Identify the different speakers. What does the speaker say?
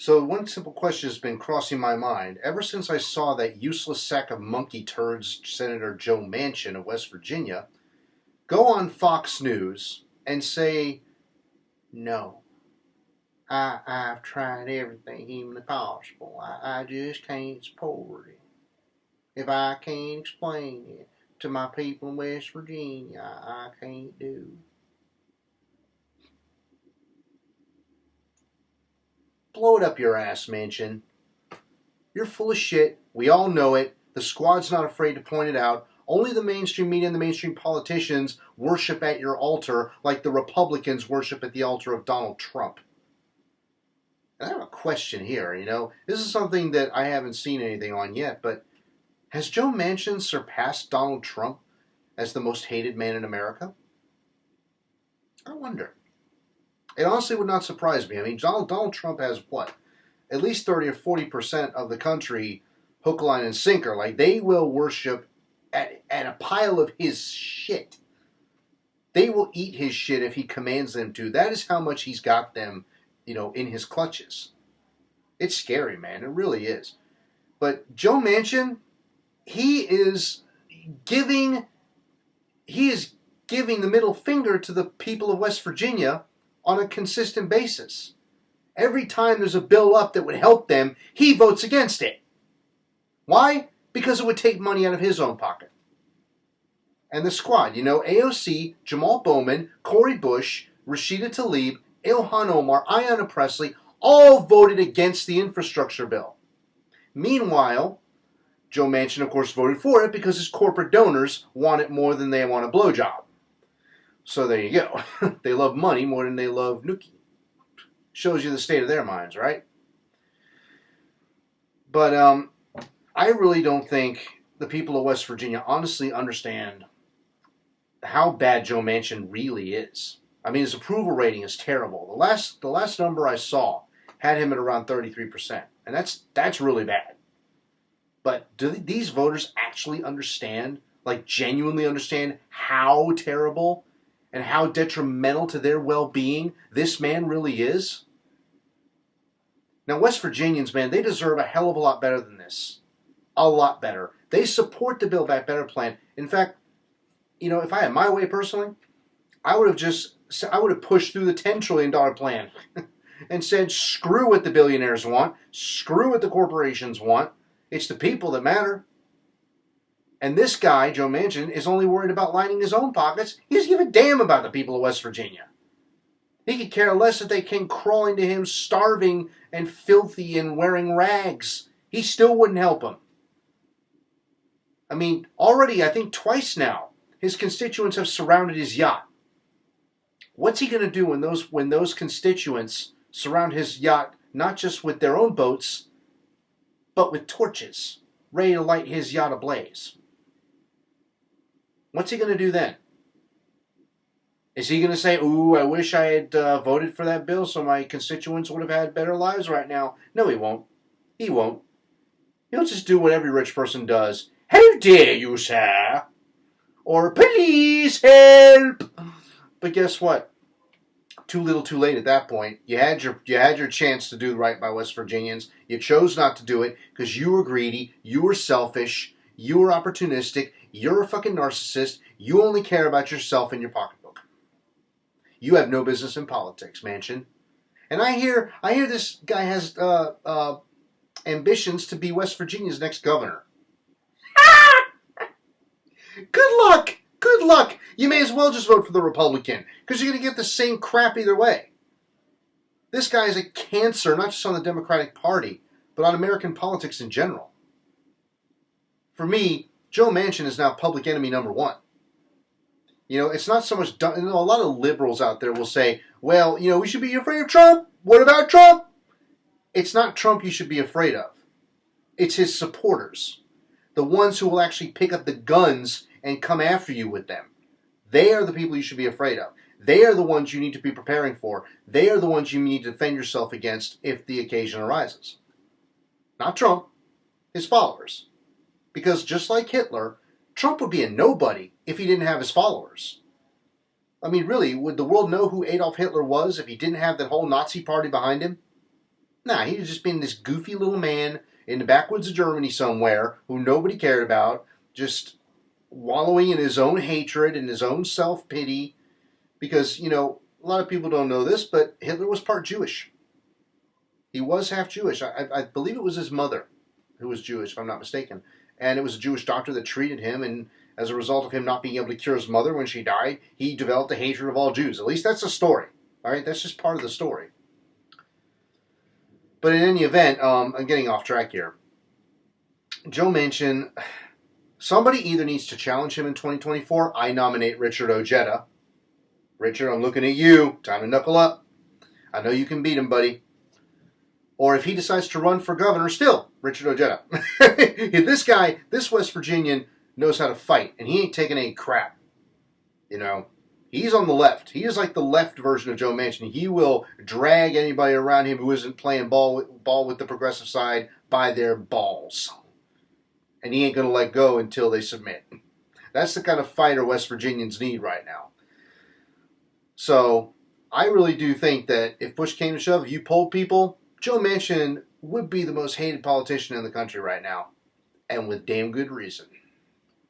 Speaker 1: So one simple question has been crossing my mind ever since I saw that useless sack of monkey turds, Senator Joe Manchin of West Virginia, go on Fox News and say, no, I've tried everything humanly possible. I just can't support it. If I can't explain it to my people in West Virginia, I can't do. Blow it up your ass, Manchin. You're full of shit. We all know it. The squad's not afraid to point it out. Only the mainstream media and the mainstream politicians worship at your altar like the Republicans worship at the altar of Donald Trump. And I have a question here, This is something that I haven't seen anything on yet, but has Joe Manchin surpassed Donald Trump as the most hated man in America? I wonder. It honestly would not surprise me. I mean, Donald Trump has what? At least 30 or 40% of the country hook, line, and sinker. Like, they will worship at a pile of his shit. They will eat his shit if he commands them to. That is how much he's got them, in his clutches. It's scary, man. It really is. But Joe Manchin, he is giving the middle finger to the people of West Virginia on a consistent basis. Every time there's a bill up that would help them, he votes against it. Why? Because it would take money out of his own pocket. And the squad, AOC, Jamal Bowman, Cori Bush, Rashida Tlaib, Ilhan Omar, Ayanna Pressley, all voted against the infrastructure bill. Meanwhile, Joe Manchin, of course, voted for it because his corporate donors want it more than they want a blowjob. So there you go. They love money more than they love Nuki. Shows you the state of their minds, right? But I really don't think the people of West Virginia honestly understand how bad Joe Manchin really is. I mean, his approval rating is terrible. The last number I saw had him at around 33%, and that's really bad. But do these voters actually understand, like genuinely understand, how terrible and how detrimental to their well-being this man really is? Now, West Virginians, man, they deserve a hell of a lot better than this. A lot better. They support the Build Back Better plan. In fact, if I had my way personally, I would have pushed through the $10 trillion plan and said, screw what the billionaires want, screw what the corporations want. It's the people that matter. And this guy, Joe Manchin, is only worried about lining his own pockets. He doesn't give a damn about the people of West Virginia. He could care less if they came crawling to him starving and filthy and wearing rags. He still wouldn't help them. I mean, already, I think twice now, his constituents have surrounded his yacht. What's he going to do when those constituents surround his yacht, not just with their own boats, but with torches, ready to light his yacht ablaze? What's he going to do then? Is he going to say, ooh, I wish I had voted for that bill so my constituents would have had better lives right now? No, he won't. He won't. He'll just do what every rich person does. How dare you, sir? Or, please help. But guess what? Too little, too late at that point. You had your chance to do right by West Virginians. You chose not to do it because you were greedy, you were selfish, you were opportunistic, you're a fucking narcissist. You only care about yourself and your pocketbook. You have no business in politics, Manchin. And I hear this guy has ambitions to be West Virginia's next governor. Good luck. Good luck. You may as well just vote for the Republican because you're going to get the same crap either way. This guy is a cancer, not just on the Democratic Party, but on American politics in general. For me, Joe Manchin is now public enemy number one. It's not so much... a lot of liberals out there will say, well, we should be afraid of Trump. What about Trump? It's not Trump you should be afraid of. It's his supporters. The ones who will actually pick up the guns and come after you with them. They are the people you should be afraid of. They are the ones you need to be preparing for. They are the ones you need to defend yourself against if the occasion arises. Not Trump, his followers. Because just like Hitler, Trump would be a nobody if he didn't have his followers. I mean, really, would the world know who Adolf Hitler was if he didn't have that whole Nazi party behind him? Nah, he was just being this goofy little man in the backwoods of Germany somewhere who nobody cared about, just wallowing in his own hatred and his own self-pity. Because, a lot of people don't know this, but Hitler was part Jewish. He was half Jewish. I believe it was his mother who was Jewish, if I'm not mistaken. And it was a Jewish doctor that treated him, and as a result of him not being able to cure his mother when she died, he developed a hatred of all Jews. At least that's the story. All right, that's just part of the story. But in any event, I'm getting off track here. Joe Manchin, somebody either needs to challenge him in 2024. I nominate Richard Ojeda. Richard, I'm looking at you. Time to knuckle up. I know you can beat him, buddy. Or if he decides to run for governor, still, Richard Ojeda. This guy, this West Virginian, knows how to fight, and he ain't taking any crap. He's on the left. He is like the left version of Joe Manchin. He will drag anybody around him who isn't playing ball with the progressive side by their balls. And he ain't going to let go until they submit. That's the kind of fighter West Virginians need right now. So, I really do think that if push came to shove, if you polled people, Joe Manchin would be the most hated politician in the country right now. And with damn good reason.